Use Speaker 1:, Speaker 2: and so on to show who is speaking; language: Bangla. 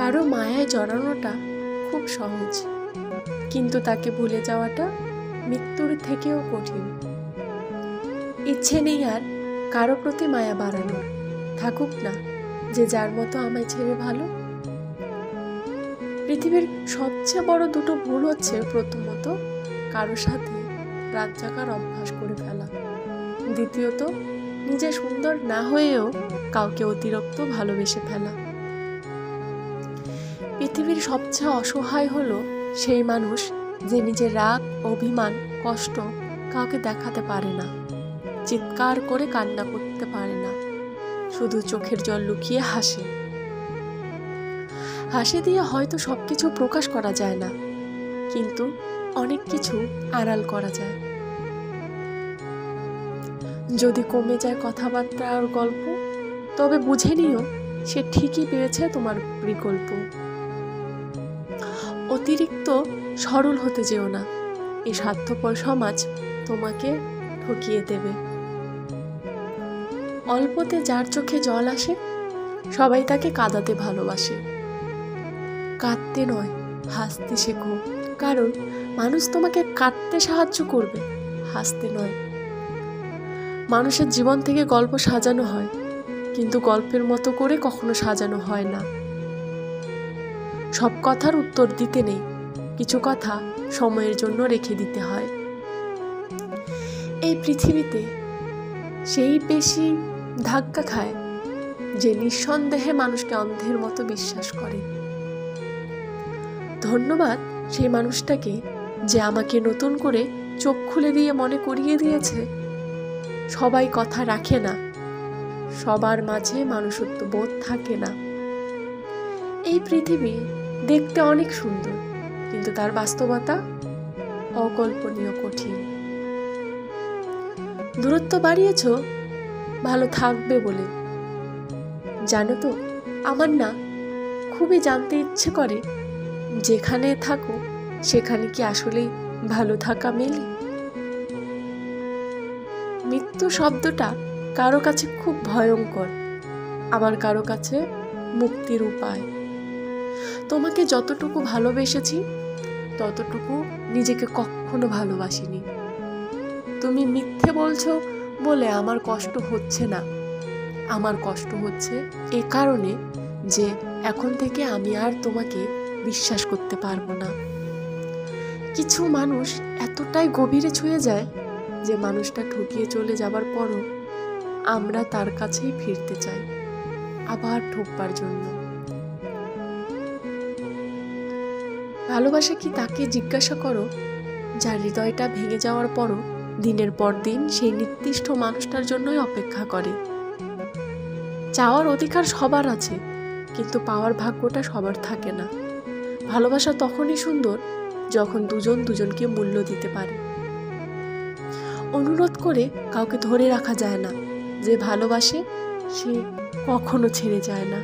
Speaker 1: কারো মায়ায় জড়ানোটা খুব সহজ, কিন্তু তাকে ভুলে যাওয়াটা মৃত্যুর থেকেও কঠিন। ইচ্ছে নেই আর কারো প্রতি মায়া বাড়ানোর, থাকুক না যে যার মতো আমায় ছেড়ে ভালো। পৃথিবীর সবচেয়ে বড় দুটো ভুল হচ্ছে, প্রথমত কারো সাথে রাত জাগার অভ্যাস করে ফেলা, দ্বিতীয়ত নিজে সুন্দর না হয়েও কাউকে অতিরিক্ত ভালোবেসে ফেলা। পৃথিবীর সবচেয়ে অসহায় হলো সেই মানুষ যে নিজের রাগ, অভিমান, কষ্ট কাউকে দেখাতে পারে না, চিৎকার করে কান্না করতে পারে না, শুধু চোখের জল লুকিয়ে হাসে। হাসি দিয়ে হয়তো সবকিছু প্রকাশ করা যায় না, কিন্তু অনেক কিছু আড়াল করা যায়। যদি কমে যায় কথাবার্তা আর গল্প, তবে বুঝে নিও সে ঠিকই পেয়েছে তোমার বিকল্প। অতিরিক্ত সরল হতে যেও না, এই স্বার্থপর সমাজ তোমাকে ঠকিয়ে দেবে। অল্পতে যার চোখে জল আসে, সবাই তাকে কাঁদাতে ভালোবাসে। কাঁদতে নয়, হাসতে শেখো, কারণ মানুষ তোমাকে কাঁদতে সাহায্য করবে, হাসতে নয়। মানুষের জীবন থেকে গল্প সাজানো হয়, কিন্তু গল্পের মতো করে কখনো সাজানো হয় না। সব কথার উত্তর দিতে নেই, কিছু কথা সময়ের জন্য রেখে দিতে হয়। এই পৃথিবীতে সেই বেশি ধাক্কা খায় যে নিঃসন্দেহে মানুষকে অন্ধের মতো বিশ্বাস করে। ধন্যবাদ সেই মানুষটাকে যে আমাকে নতুন করে চোখ খুলে দিয়ে মনে করিয়ে দিয়েছে, সবাই কথা রাখে না, সবার মাঝে মানুষত্ব বোধ থাকে না। এই পৃথিবী দেখতে অনেক সুন্দর, কিন্তু তার বাস্তবতা অকল্পনীয় কঠিন। দূরত্ব বাড়িয়েছ ভালো থাকবে বলে, জানো তো আমার না খুবই জানতে ইচ্ছে করে, যেখানে থাকো সেখানে কি আসলেই ভালো থাকা মেলে? মৃত্যু শব্দটা কারো কাছে খুব ভয়ঙ্কর, আমার কারো কাছে মুক্তির উপায়। তোমাকে যতটুকু ভালোবেসেছি ততটুকু নিজেকে কখনো ভালোবাসিনি। তুমি মিথ্যে বলছো বলে আমার কষ্ট হচ্ছে না, আমার কষ্ট হচ্ছে এ কারণে যে এখন থেকে আমি আর তোমাকে বিশ্বাস করতে পারবো না। কিছু মানুষ এতটাই গভীরে ছুঁয়ে যায় যে মানুষটা ঠকিয়ে চলে যাবার পরও আমরা তার কাছেই ফিরতে চাই, আবার ঠকবার জন্য। ভালোবাসা কি তাকে জিজ্ঞাসা করো যার হৃদয়টা ভেঙে যাওয়ার পরও দিনের পর দিন সেই নির্দিষ্ট মানুষটার জন্যই অপেক্ষা করে। চাওয়ার অধিকার সবার আছে, কিন্তু পাওয়ার ভাগ্যটা সবার থাকে না। ভালোবাসা তখনই সুন্দর যখন দুজন দুজনকে মূল্য দিতে পারে। অনুরোধ করে কাউকে ধরে রাখা যায় না, যে ভালোবাসে সে কখনো ছেড়ে যায় না।